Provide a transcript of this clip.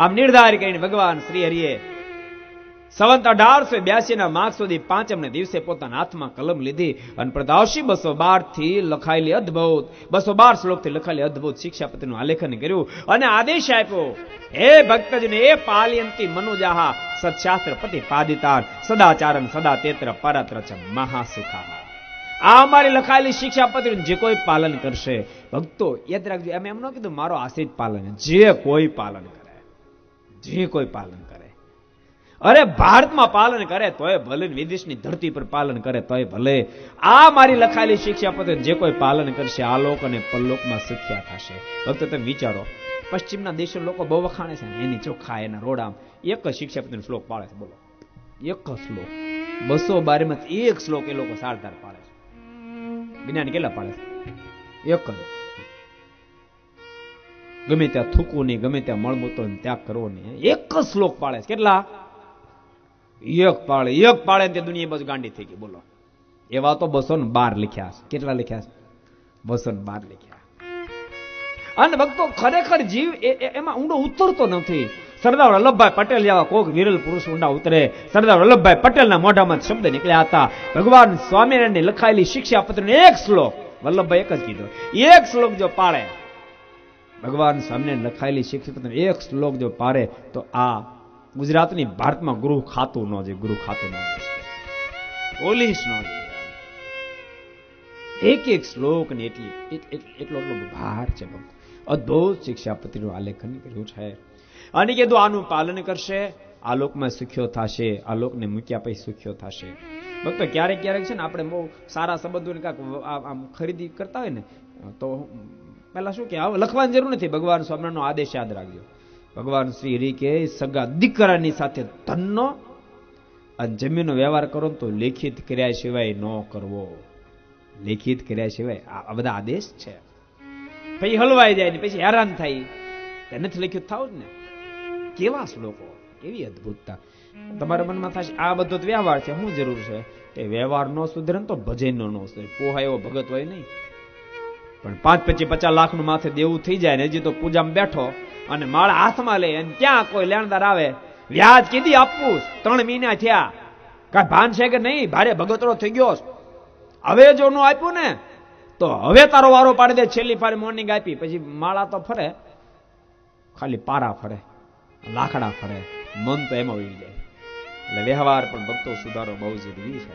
આમ નિર્ધાર કરીને ભગવાન શ્રી હરિએ સંવત 1882 ના માઘ સુધી 5મ દિવસે પોતાના હાથમાં કલમ લીધી અને પ્રદાવશી 212 થી લખાયેલી અદ્ભુત 212 શ્લોકથી લખાયેલી અદ્ભુત શિક્ષાપત્રીનું આલેખન કર્યું અને આદેશ આપ્યો, હે ભક્તજન એ પાલયંતી મનુજાહા સત્શાસ્ત્ર પ્રતિપાદિતાન સદાચારમ સદા તેત્ર પરત્ર ચ મહાસુખા. આ અમારી લખાયેલી શિક્ષાપત્રીનું જે કોઈ પાલન કરશે, ભક્તો યાદ રાખજો, એમ ન કીધું મારો આશ્રિત પાલન, જે કોઈ પાલન કરે, જે કોઈ પાલન કરે, અરે ભારતમાં પાલન કરે તોય ભલે, વિદેશની ધરતી પર પાલન કરે તોય ભલે, આ મારી લખાયેલી શિક્ષાપત્રી જે કોઈ પાલન કરશે આલોક અને પરલોકમાં સુખ્યા થશે. ભક્તો તમે વિચારો, પશ્ચિમના દેશો લોકો બહુ વખાણે છે, એની ચોખ્ખા એના રોડામ એક જ શિક્ષાપત્રીનો શ્લોક પાળે છે. બોલો, એક જ શ્લોક, 212 માં એક શ્લોક એ લોકો સારધાર પાડે છે. જ્ઞાન કેટલા પાડે છે? એક જ. ગમે ત્યાં થૂકવું નહીં, ગમે ત્યાં મળમૂતો ત્યાગ કરવો નહીં, એક જ શ્લોક પાડે છે. કેટલા? એક પાડે તે દુનિયા બસ ગાંડી થઈ ગઈ. બોલો, એવા તો 212 લખ્યા છે. કેટલા લખ્યા છે? 212 લખ્યા. અને ભક્તો ખરેખર જીવ એમાં ઊંડો ઉતરતો નથી. સરદાર વલ્લભભાઈ પટેલ જેવા કોક વિરલ પુરુષ ઊંડા ઉતરે. સરદાર વલ્લભભાઈ પટેલના મોઢામાં શબ્દ નીકળ્યા હતા, ભગવાન સ્વામિનારાયણની લખાયેલી શિક્ષાપત્રીનો એક શ્લોક, વલ્લભભાઈ એક જ કીધો, એક શ્લોક જો પાડે, ભગવાન સ્વામિનારાયણ લખાયેલી શિક્ષાપત્રીનો એક શ્લોક જો પાડે તો આ ગુજરાતની ભારતમાં ગૃહ ખાતું ન જાય, ગૃહ ખાતું ન જાય, પોલીસ ન જાય. એક એક શ્લોક ને એટલો ભાર છે. અદ્ભુત શિક્ષાપત્રીનું આલેખન કર્યું છે અને કીધું આનું પાલન કરશે આલોકમાં સુખ્યો થશે, આલોકને મૂક્યા પછી સુખ્યો થશે. ભક્તો ક્યારેક ક્યારેક છે ને આપણે બહુ સારા સંબંધોની કાંઈક આમ ખરીદી કરતા હોય ને તો પહેલા શું કે હવે લખવાની જરૂર નથી, ભગવાન સ્વામિનારાયણનો આદેશ યાદ રાખજો. ભગવાન શ્રી હરિ કે સગા દીકરાની સાથે ધનનો અને જમીનનો વ્યવહાર કરો તો લેખિત કર્યા સિવાય ન કરવો, લેખિત કર્યા સિવાય. આ બધા આદેશ છે. પછી હલવાઈ જાય ને પછી હેરાન થાય, નથી લખ્યું થાવ જ ને. કેવા શ્લોકો, કેવી અદભુતતા. તમારા મનમાં થશે આ બધો જ વ્યવહાર છે, શું જરૂર છે? એ વ્યવહાર નો સુધરે તો ભજન નો સુધરે. પોહા એવો ભગત હોય નહીં, પણ 5-50 લાખનું માથે દેવું થઈ જાય ને હજી તો પૂજામાં બેઠો અને માળા હાથમાં લે અને ત્યાં કોઈ લેણદાર આવે, વ્યાજ કીધી આપવું, 3 મહિના થયા, કઈ ભાન છે કે નહીં? ભારે ભગતરો થઈ ગયો, હવે જો નું આપ્યું ને તો હવે તારો વારો પાડી દે. છેલ્લી ફારે મોર્નિંગ આપી પછી માળા તો ફરે, ખાલી પારા ફરે, લાકડા ફરે, મન તો એમાં ઉડી જાય. એટલે વ્યવહાર પણ ભક્તો સુધારો બહુ જરૂરી છે.